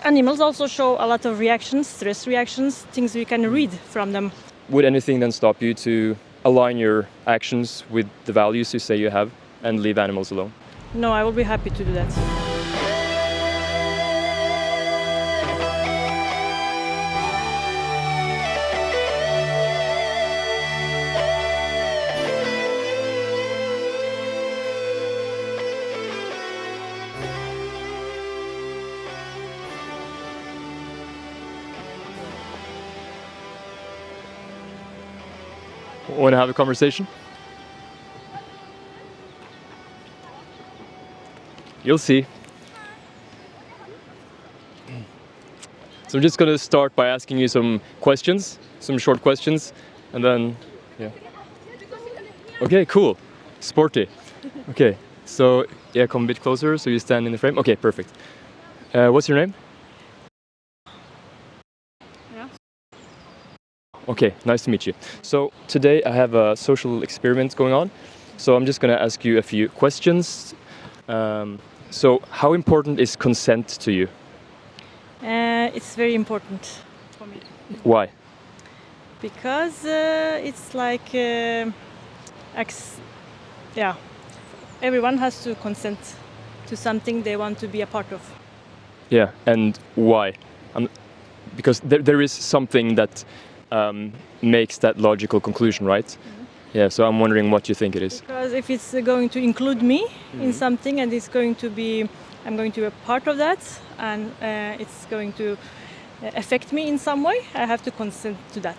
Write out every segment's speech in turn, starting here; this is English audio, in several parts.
animals also show a lot of reactions, stress reactions, things we can read from them. Would anything then stop you to align your actions with the values you say you have and leave animals alone? No, I will be happy to do that. Want to have a conversation? You'll see. So I'm just going to start by asking you some questions, some short questions, and then, yeah. Okay, cool. Sporty. Okay, so yeah, come a bit closer so you stand in the frame. Okay, perfect. What's your name? Okay, nice to meet you. So today I have a social experiment going on. So I'm just going to ask you a few questions. So how important is consent to you? It's very important for me. Why? Because it's like, everyone has to consent to something they want to be a part of. Yeah, and why? Because there is something that makes that logical conclusion, right? Mm-hmm. Yeah, so I'm wondering what you think it is. Because if it's going to include me in something and I'm going to be a part of that, and it's going to affect me in some way, I have to consent to that.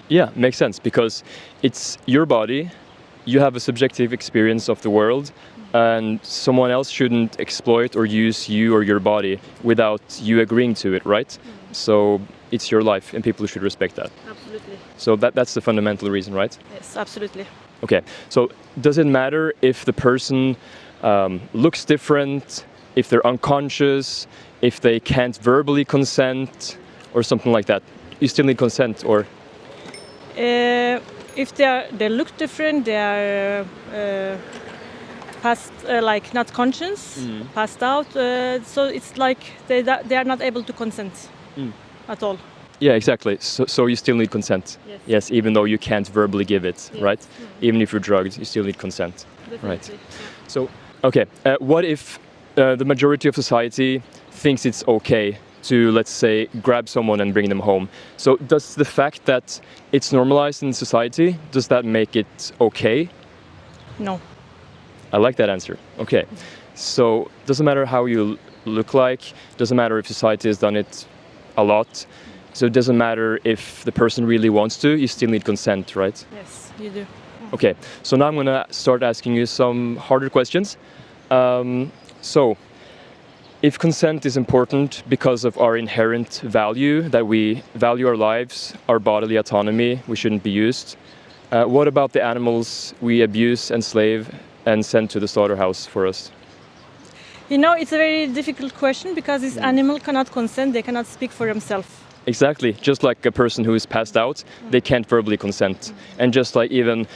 Yeah, makes sense, because it's your body, you have a subjective experience of the world, and someone else shouldn't exploit or use you or your body without you agreeing to it, right? So it's your life and people should respect that. Absolutely. So that's the fundamental reason, right? Yes, absolutely. Okay, so does it matter if the person looks different, if they're unconscious, if they can't verbally consent or something like that? You still need consent, or? If they look different, they are past, like not conscious, passed out. So it's like they are not able to consent at all. Yeah, exactly. So you still need consent. Yes. Yes, even though you can't verbally give it, Yes. right? Even if you're drugged, you still need consent. Definitely. Right. Yeah. So, okay, what if the majority of society thinks it's okay to, let's say, grab someone and bring them home? So does the fact that it's normalized in society, does that make it okay? No. I like that answer. Okay. So doesn't matter how you look like, doesn't matter if society has done it a lot. So it doesn't matter if the person really wants to, you still need consent, right? Yes, you do. Okay, so now I'm going to start asking you some harder questions. So, if consent is important because of our inherent value, that we value our lives, our bodily autonomy, we shouldn't be used, what about the animals we abuse, enslave, and send to the slaughterhouse for us? You know, it's a very difficult question because this animal cannot consent, they cannot speak for themselves. Exactly, just like a person who is passed out, they can't verbally consent. And just like even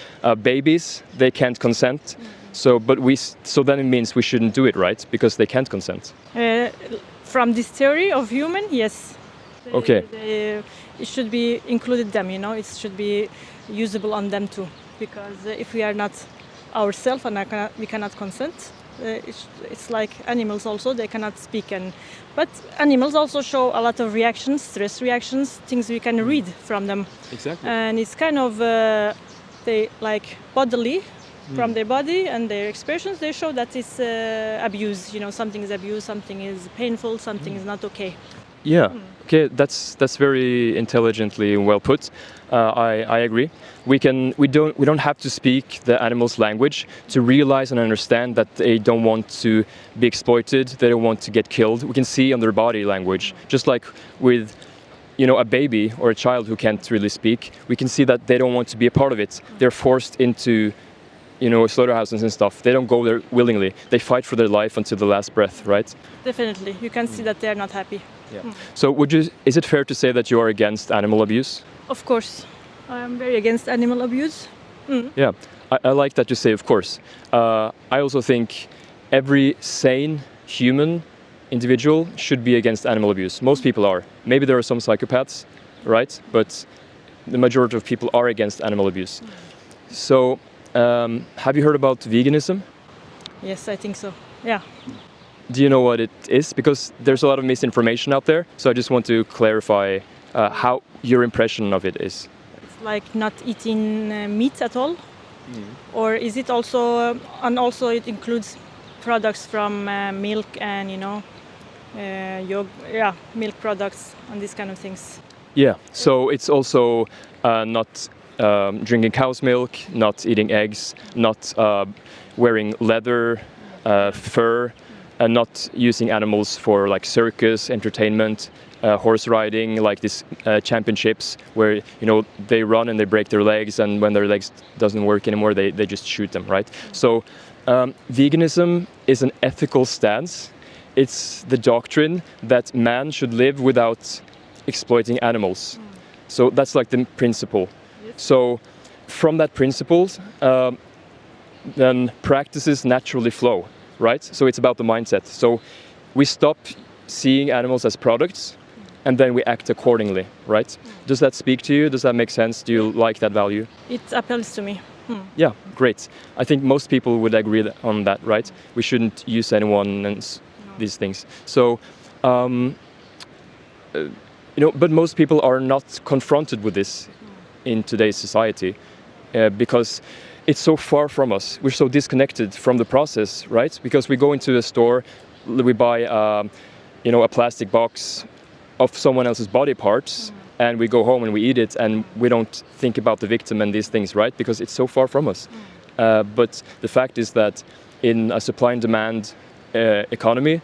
babies, they can't consent. So then it means we shouldn't do it, right? Because they can't consent. From this theory of human, yes. Okay. It should be included them, you know, it should be usable on them too. Because if we are not ourselves and we cannot consent, it's like animals also, they cannot speak. But animals also show a lot of reactions, stress reactions, things we can read from them. Exactly. And it's kind of, they like bodily, from their body and their expressions, they show that it's abuse. You know, something is abuse, something is painful, something is not okay. Yeah. Okay, that's very intelligently well put. I agree. We don't have to speak the animal's language to realize and understand that they don't want to be exploited. They don't want to get killed. We can see on their body language, just like with, you know, a baby or a child who can't really speak. We can see that they don't want to be a part of it. They're forced into, you know, slaughterhouses and stuff. They don't go there willingly. They fight for their life until the last breath, right? Definitely, you can see that they are not happy. Yeah. So is it fair to say that you are against animal abuse? Of course, I am very against animal abuse. Yeah, I like that you say of course. I also think every sane human individual should be against animal abuse. Most people are. Maybe there are some psychopaths, right? But the majority of people are against animal abuse. So, have you heard about veganism? Yes, I think so. Yeah. Do you know what it is? Because there's a lot of misinformation out there. So I just want to clarify how your impression of it is. It's like not eating meat at all. Or is it also, and also it includes products from milk and, milk products and these kind of things. Yeah, so it's also not drinking cow's milk, not eating eggs, not wearing leather, fur, and not using animals for like circus, entertainment, horse riding, like these championships where they run and they break their legs, and when their legs doesn't work anymore, they just shoot them, right? So veganism is an ethical stance. It's the doctrine that man should live without exploiting animals. So that's like the principle. So from that principle, then practices naturally flow, right? So it's about the mindset. So we stop seeing animals as products, and then we act accordingly, right? Does that speak to you? Does that make sense? Do you like that value? It appeals to me. Yeah, great. I think most people would agree on that, right? We shouldn't use anyone and these things. So, but most people are not confronted with this in today's society because it's so far from us. We're so disconnected from the process, right? Because we go into a store, we buy, a plastic box of someone else's body parts, and we go home and we eat it, and we don't think about the victim and these things, right? Because it's so far from us. But the fact is that in a supply and demand economy,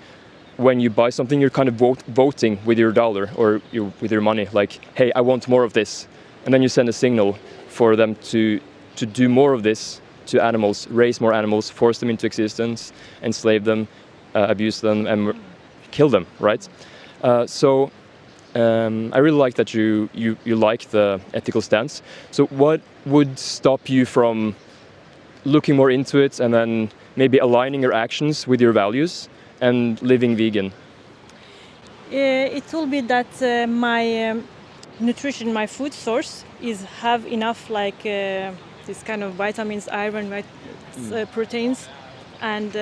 when you buy something, you're kind of voting with your dollar or with your money, like, hey, I want more of this. And then you send a signal for them to do more of this to animals, raise more animals, force them into existence, enslave them, abuse them, and kill them, right? So I really like that you like the ethical stance. So what would stop you from looking more into it and then maybe aligning your actions with your values and living vegan? It will be that my nutrition, my food source have enough like this kind of vitamins, iron, proteins, and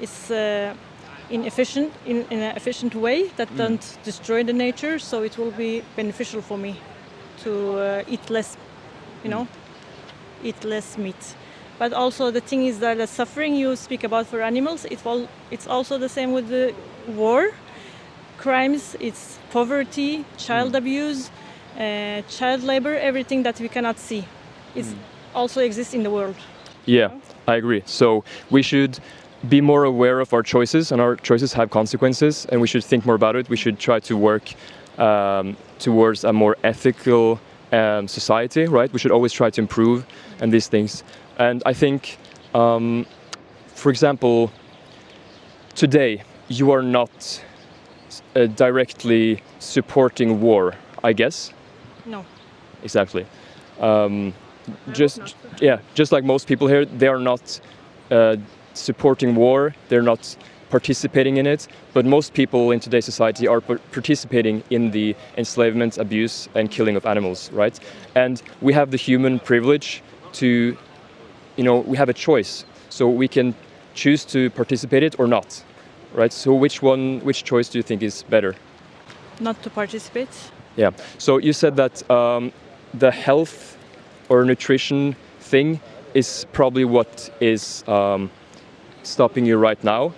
it's in an efficient way that don't destroy the nature. So it will be beneficial for me to eat less, eat less meat. But also the thing is that the suffering you speak about for animals, it's also the same with the war, crimes, it's poverty, child abuse, child labor, everything that we cannot see. It also exists in the world. Yeah, I agree. So we should be more aware of our choices, and our choices have consequences, and we should think more about it. We should try to work towards a more ethical society, right? We should always try to improve and these things. And I think, for example, today you are not directly supporting war, I guess. No. Exactly. Just like most people here, they are not supporting war. They're not participating in it. But most people in today's society are participating in the enslavement, abuse, and killing of animals, right? And we have the human privilege to, we have a choice. So we can choose to participate it or not, right? So which choice do you think is better? Not to participate. Yeah. So you said that the health or nutrition thing is probably what is stopping you right now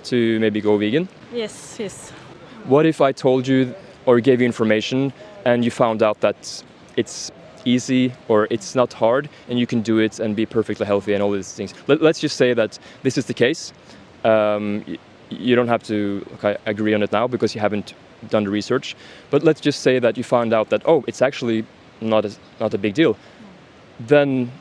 to maybe go vegan? Yes. What if I told you or gave you information and you found out that it's easy or it's not hard and you can do it and be perfectly healthy and all these things? Let's just say that this is the case. You don't have to agree on it now because you haven't done the research. But let's just say that you found out that, it's actually not a big deal. Then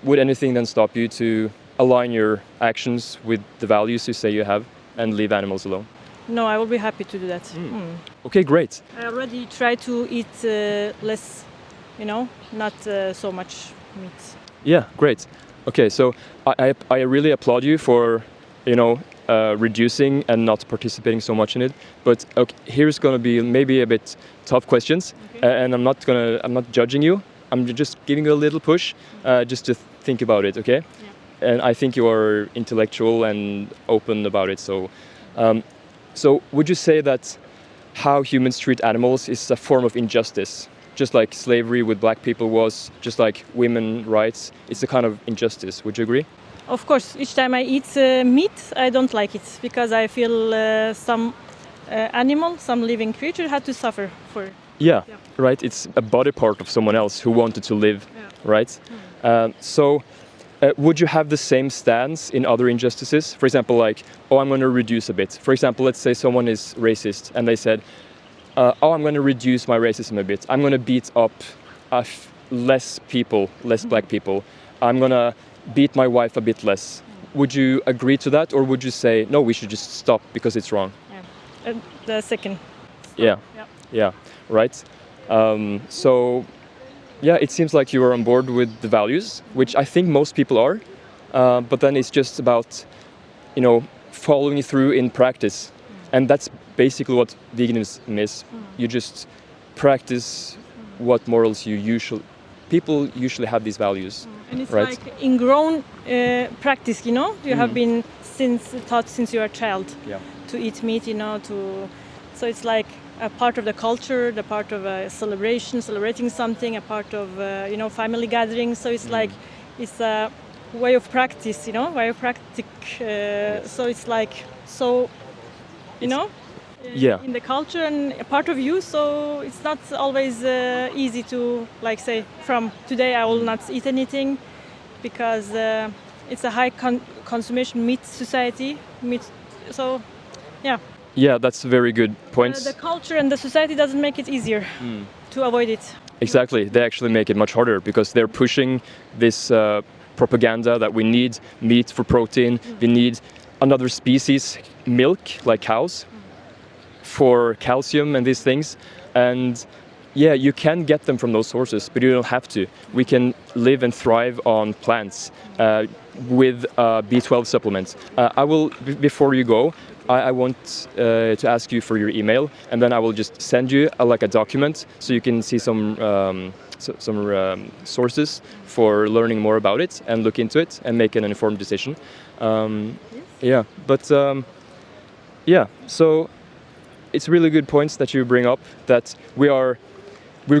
would anything then stop you to align your actions with the values you say you have and leave animals alone? No, I will be happy to do that. Okay, great. I already try to eat less, not so much meat. Yeah, great. Okay, so I really applaud you for, reducing and not participating so much in it. But okay, here's going to be maybe a bit tough questions, and I'm not judging you. I'm just giving you a little push, just to think about it, okay? Yeah. And I think you are intellectual and open about it. So, so would you say that how humans treat animals is a form of injustice? Just like slavery with black people was, just like women's rights, it's a kind of injustice. Would you agree? Of course, each time I eat meat, I don't like it because I feel some animal, some living creature had to suffer for it. Yeah, right. It's a body part of someone else who wanted to live, right? So would you have the same stance in other injustices? For example, like, oh, I'm going to reduce a bit. For example, let's say someone is racist and they said, oh, I'm going to reduce my racism a bit. I'm going to beat up less people, less black people. I'm going to beat my wife a bit less. Would you agree to that, or would you say, no, we should just stop because it's wrong? Yeah. The second. Yeah, right. So, yeah, it seems like you are on board with the values, which I think most people are. But then it's just about, following through in practice. And that's basically what veganism is. You just practice what morals people usually have these values. And it's right? like ingrown practice, you have been taught since you were a child to eat meat, so it's like a part of the culture, the part of a celebration, celebrating something, a part of family gatherings. So it's like it's a way of practice, way of practice. So it's like in the culture and a part of you. So it's not always easy to say from today I will not eat anything, because it's a high consumption meat society. So yeah. Yeah, that's a very good point. The culture and the society doesn't make it easier to avoid it. Exactly. They actually make it much harder because they're pushing this propaganda that we need meat for protein, we need another species, milk, like cows, for calcium and these things. And yeah, you can get them from those sources, but you don't have to. We can live and thrive on plants with B12 supplements. Before you go, I want to ask you for your email, and then I will just send you a document so you can see some sources for learning more about it and look into it and make an informed decision. So it's really good points that you bring up, that we're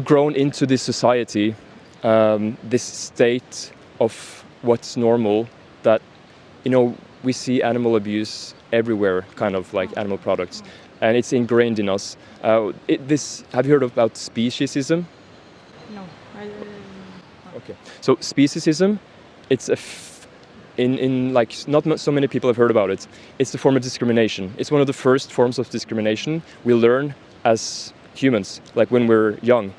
grown into this society, this state of what's normal, that we see animal abuse everywhere, kind of like animal products, and it's ingrained in us. Have you heard about speciesism? No. Okay. So speciesism, it's not so many people have heard about it. It's a form of discrimination. It's one of the first forms of discrimination we learn as humans, like when we're young.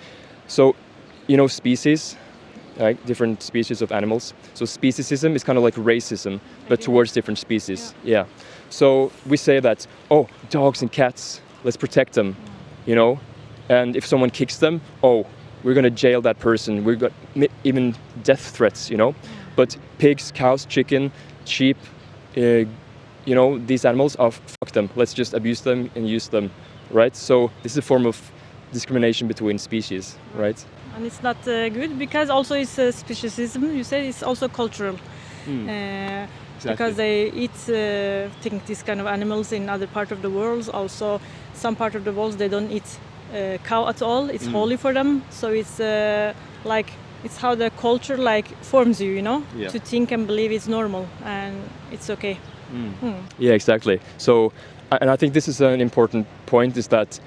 So, species, like different species of animals. So speciesism is kind of like racism, but towards different species. Yeah. So we say that, oh, dogs and cats, let's protect them, and if someone kicks them, oh, we're going to jail that person. We've got even death threats, But pigs, cows, chicken, sheep, these animals, fuck them. Let's just abuse them and use them, right? So this is a form of discrimination between species, right? And it's not good because also it's speciesism. You say it's also cultural. Exactly. Because they eat these kind of animals in other part of the world. Also, some part of the world they don't eat cow at all. It's holy for them. So it's it's how the culture forms you, to think and believe it's normal and it's okay. Yeah, exactly. So, and I think this is an important point, is that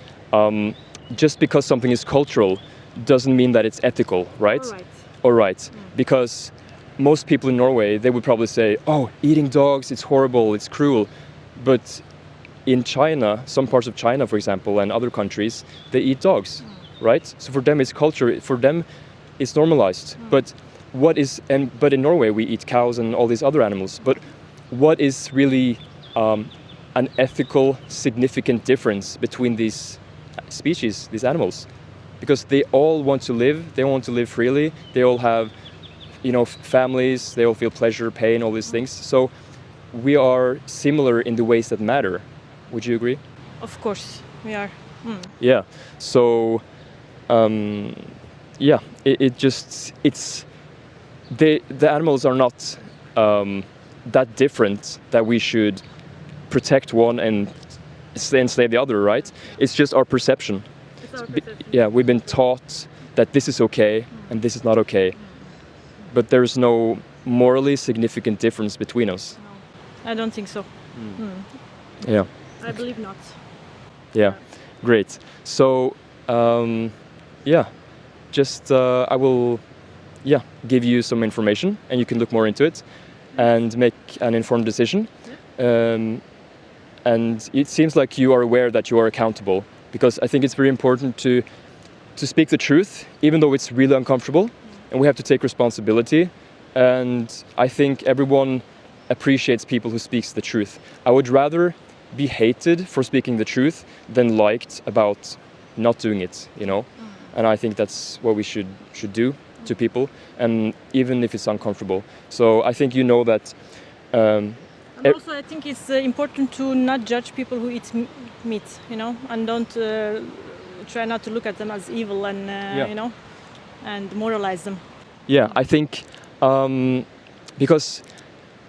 just because something is cultural doesn't mean that it's ethical, right? All right. Because most people in Norway, they would probably say, oh, eating dogs, it's horrible, it's cruel. But in China, some parts of China, for example, and other countries, they eat dogs, right? So for them, it's culture. For them, it's normalized. But but in Norway, we eat cows and all these other animals. But what is really an ethical, significant difference between these species, these animals? Because they all want to live, they want to live freely, they all have, families, they all feel pleasure, pain, all these things. So we are similar in the ways that matter. Would you agree? Of course, we are. Yeah. So, yeah, it's the animals are not that different that we should protect one and enslave the other, right? It's just our perception. It's our perception. Yeah, we've been taught that this is okay and this is not okay, but there's no morally significant difference between us. No, I don't think so. Yeah. I believe not. Yeah, great. So, yeah, just I will, yeah, give you some information, and you can look more into it, and make an informed decision. And it seems like you are aware that you are accountable, because I think it's very important to speak the truth, even though it's really uncomfortable, and we have to take responsibility. And I think everyone appreciates people who speaks the truth. I would rather be hated for speaking the truth than liked about not doing it, you know. And I think that's what we should do to people, and even if it's uncomfortable. So I think you know that. And also, I think it's important to not judge people who eat meat, you know, and don't try not to look at them as evil and you know, and moralize them. Yeah, I think because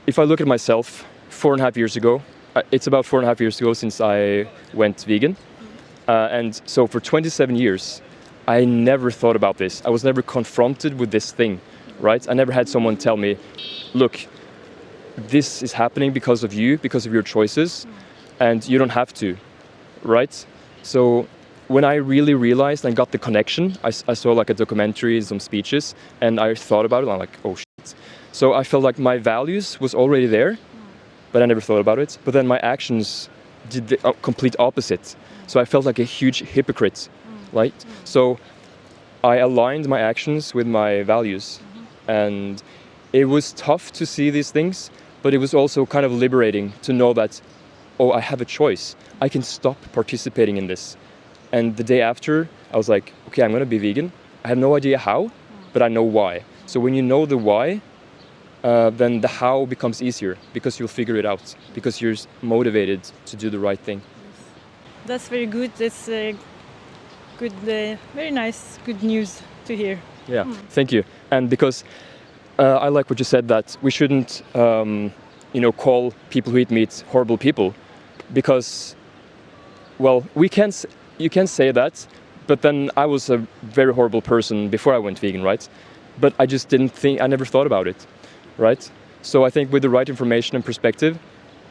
if I look at myself, 4.5 years ago, it's about 4.5 years ago since I went vegan, and so for 27 years, I never thought about this. I was never confronted with this thing, right? I never had someone tell me, look, this is happening because of you, because of your choices, and you don't have to, right? So when I really realized and got the connection, I saw like a documentary, some speeches, and I thought about it, and I'm like, oh shit. So I felt like my values was already there, but I never thought about it. But then my actions did the complete opposite. So I felt like a huge hypocrite, right? So I aligned my actions with my values, and it was tough to see these things, but it was also kind of liberating to know that, oh, I have a choice. I can stop participating in this. And the day after, I was like, okay, I'm going to be vegan. I have no idea how, but I know why. So when you know the why, then the how becomes easier, because you'll figure it out, because you're motivated to do the right thing. That's very good. That's good, very nice, good news to hear. Yeah, thank you. And because I like what you said, that we shouldn't, you know, call people who eat meat horrible people, because, well, you can say that, but then I was a very horrible person before I went vegan, right? But I just I never thought about it, right? So I think with the right information and perspective,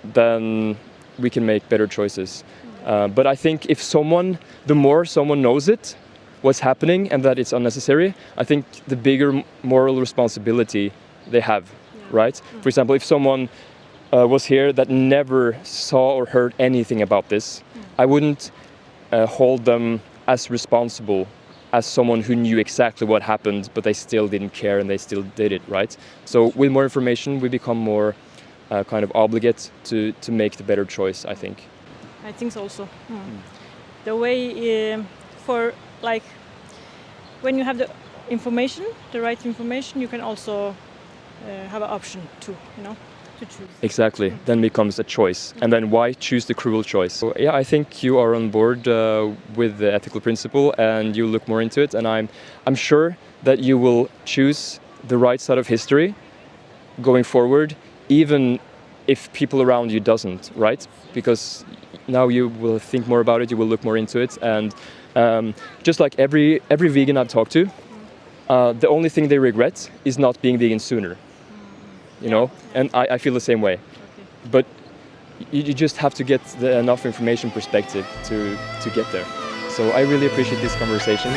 then we can make better choices. But I think the more someone knows it, what's happening, and that it's unnecessary, I think the bigger moral responsibility they have, right? For example, if someone was here that never saw or heard anything about this, I wouldn't hold them as responsible as someone who knew exactly what happened, but they still didn't care and they still did it, right? So with more information, we become more kind of obligate to make the better choice, I think. I think so also. The way for, like, when you have the information, the right information, you can also have an option to, you know, to choose. Exactly. Then becomes a choice. And then why choose the cruel choice? So, yeah, I think you are on board with the ethical principle, and you look more into it. And I'm sure that you will choose the right side of history going forward, even if people around you doesn't, right? Because now you will think more about it, you will look more into it, and just like every vegan I've talked to, the only thing they regret is not being vegan sooner. You know, and I feel the same way. Okay. But you just have to get enough information perspective to get there. So I really appreciate this conversation.